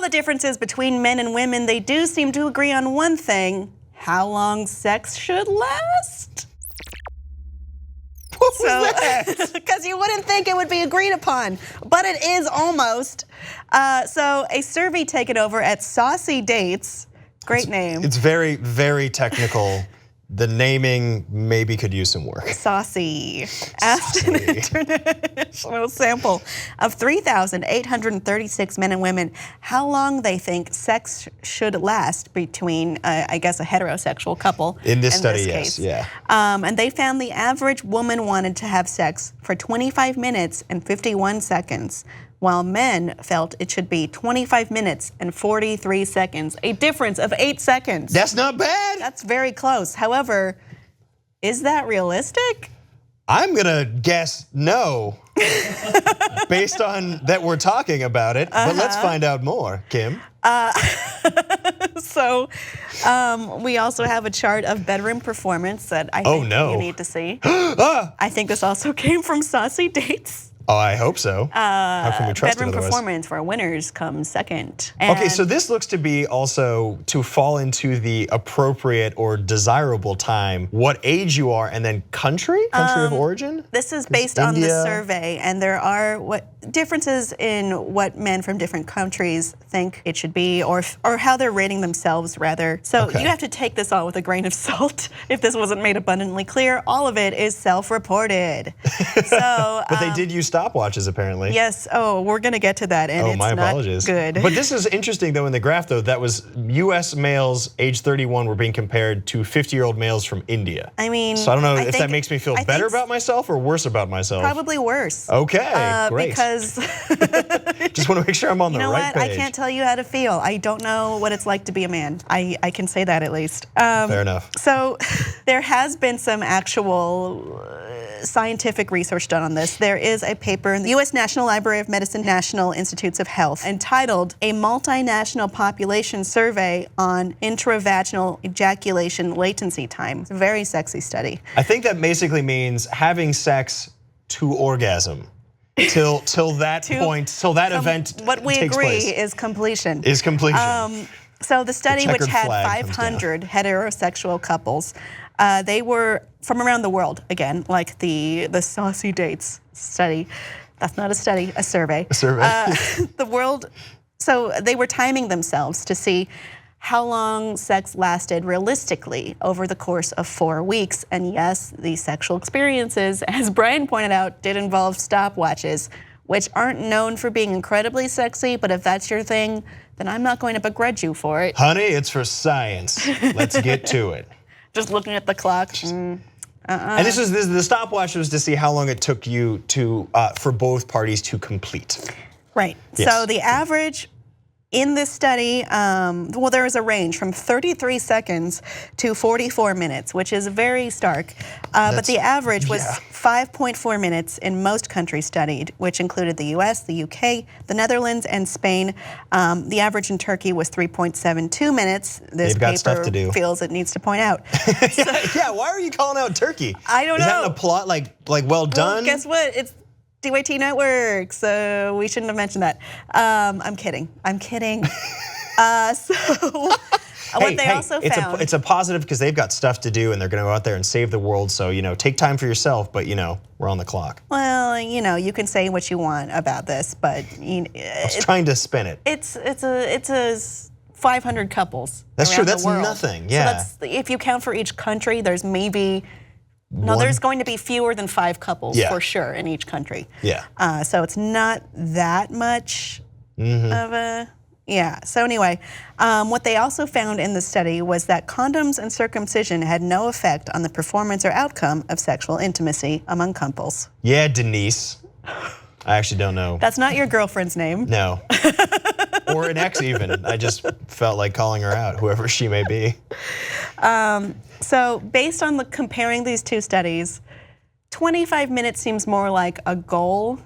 the differences between men and women, they do seem to agree on one thing: how long sex should last. What was that? Because you wouldn't think it would be agreed upon, but it is almost. So a survey taken over at Saucy Dates, great name. It's very, very technical. The naming maybe could use some work. Saucy. Asked an international sample of 3,836 men and women how long they think sex should last between, I guess, a heterosexual couple. In this study, case. yes, yeah. And they found the average woman wanted to have sex for 25 minutes and 51 seconds, while men felt it should be 25 minutes and 43 seconds, a difference of 8 seconds. That's not bad. That's very close. However, is that realistic? I'm gonna guess no, based on that we're talking about it, but let's find out more, Kim. So we also have a chart of bedroom performance that I think you need to see. I think this also came from Saucy Dates. Oh, I hope so. How can we trust bedroom it otherwise? performance for winners comes second. Okay, so this looks to be also to fall into the appropriate or desirable time, what age you are, and then country of origin? This is based on the survey, and there are differences in what men from different countries think it should be, or how they're rating themselves, rather. So you have to take this all with a grain of salt. If this wasn't made abundantly clear, all of it is self-reported. So, but they did use stopwatches, apparently. Yes. Oh, we're gonna get to that, and it's my not apologies. good. But this is interesting, though. In the graph, though, that was U.S. males age 31 were being compared to 50-year-old males from India. I mean, so I don't know if that makes me feel better about myself or worse about myself. Probably worse. Okay, great. Because just want to make sure I'm on the right page. I can't tell you how to feel. I don't know what it's like to be a man. I can say that at least. Fair enough. So there has been some actual scientific research done on this. There is a paper in the U.S. National Library of Medicine National Institutes of Health entitled "A Multinational Population Survey on Intravaginal Ejaculation Latency Time." It's a very sexy study. I think that basically means having sex to orgasm. Till that point, till that event what we takes agree place. is completion. Is completion. So the study, which had 500 heterosexual couples, they were from around the world, again, like the Saucy Dates study. That's not a study, a survey. A survey. The world, so they were timing themselves to see how long sex lasted realistically over the course of 4 weeks. And yes, the sexual experiences, as Bryan pointed out, did involve stopwatches, which aren't known for being incredibly sexy, but if that's your thing, then I'm not going to begrudge you for it. Honey, it's for science. Let's get to it. Just looking at the clock. And this the stopwatch was to see how long it took you to for both parties to complete. Right. Yes. So the average in this study, well, there was a range from 33 seconds to 44 minutes, which is very stark. But the average was 5.4 minutes in most countries studied, which included the US, the UK, the Netherlands, and Spain. The average in Turkey was 3.72 minutes. This paper feels it needs to point out. Yeah, why are you calling out Turkey? I don't know. Is that a plot like well done? Well, guess what? It's TYT Network, so we shouldn't have mentioned that. I'm kidding. I'm kidding. What they also found, it's a positive because they've got stuff to do and they're going to go out there and save the world. So take time for yourself, but we're on the clock. Well, you can say what you want about this, but I was trying to spin it. It's a 500 couples. That's true. That's nothing. Yeah. So if you count for each country, there's maybe. No, there's going to be fewer than 5 couples for sure in each country. Yeah. So it's not that much of a, So anyway, what they also found in the study was that condoms and circumcision had no effect on the performance or outcome of sexual intimacy among couples. Yeah, Denise. I actually don't know. That's not your girlfriend's name. No. Or an ex even. I just felt like calling her out, whoever she may be. So based on comparing these two studies, 25 minutes seems more like a goal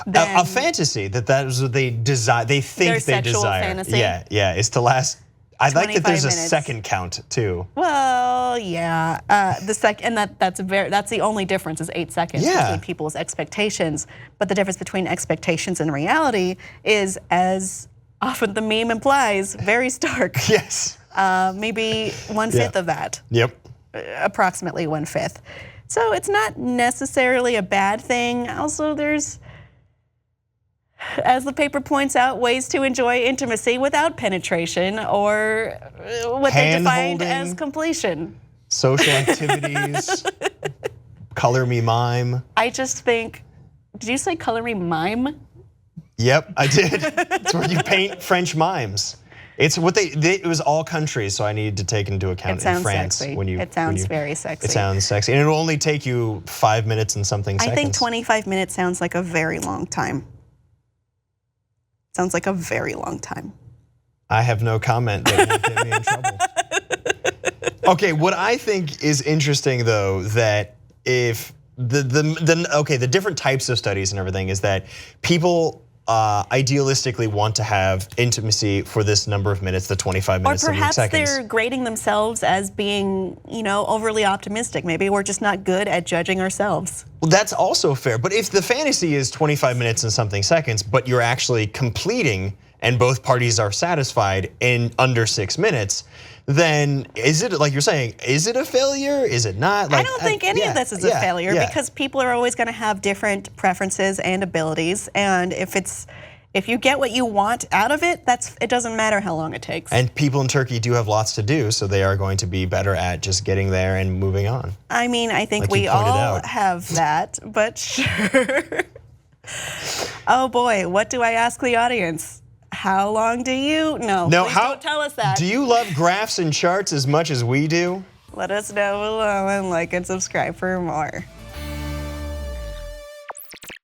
than a fantasy that is what they desire. They think they desire. Fantasy. Yeah, is to last. I like that there's a minutes. second count too. Well, yeah, that's the only difference is 8 seconds between people's expectations. But the difference between expectations and reality is as often the meme implies, very stark. Yes. Maybe 1/5 of that. Yep. Approximately 1/5. So it's not necessarily a bad thing. Also, there's, as the paper points out, ways to enjoy intimacy without penetration or what they defined as completion. Social activities, color me mime. I just think, did you say color me mime? Yep, I did. It's where you paint French mimes. It's what it was all countries, so I needed to take into account in France. Sexy. When you, it sounds very sexy. It sounds sexy, and it'll only take you 5 minutes and something seconds. I think 25 minutes sounds like a very long time. Sounds like a very long time. I have no comment. That won't get me in trouble. Okay, what I think is interesting though, that if the different types of studies and everything is that people idealistically want to have intimacy for this number of minutes, the 25 minutes, or perhaps seconds. They're grading themselves as being, overly optimistic. Maybe we're just not good at judging ourselves. Well, that's also fair. But if the fantasy is 25 minutes and something seconds, but you're actually completing and both parties are satisfied in under 6 minutes, then is it, like you're saying, is it a failure? Is it not? I don't think any of this is a failure because people are always going to have different preferences and abilities. And if you get what you want out of it, it doesn't matter how long it takes. And people in Turkey do have lots to do, so they are going to be better at just getting there and moving on. I mean, I think we all have that, but sure. Oh boy, what do I ask the audience? How long do you? No, please don't tell us that. Do you love graphs and charts as much as we do? Let us know below and like and subscribe for more.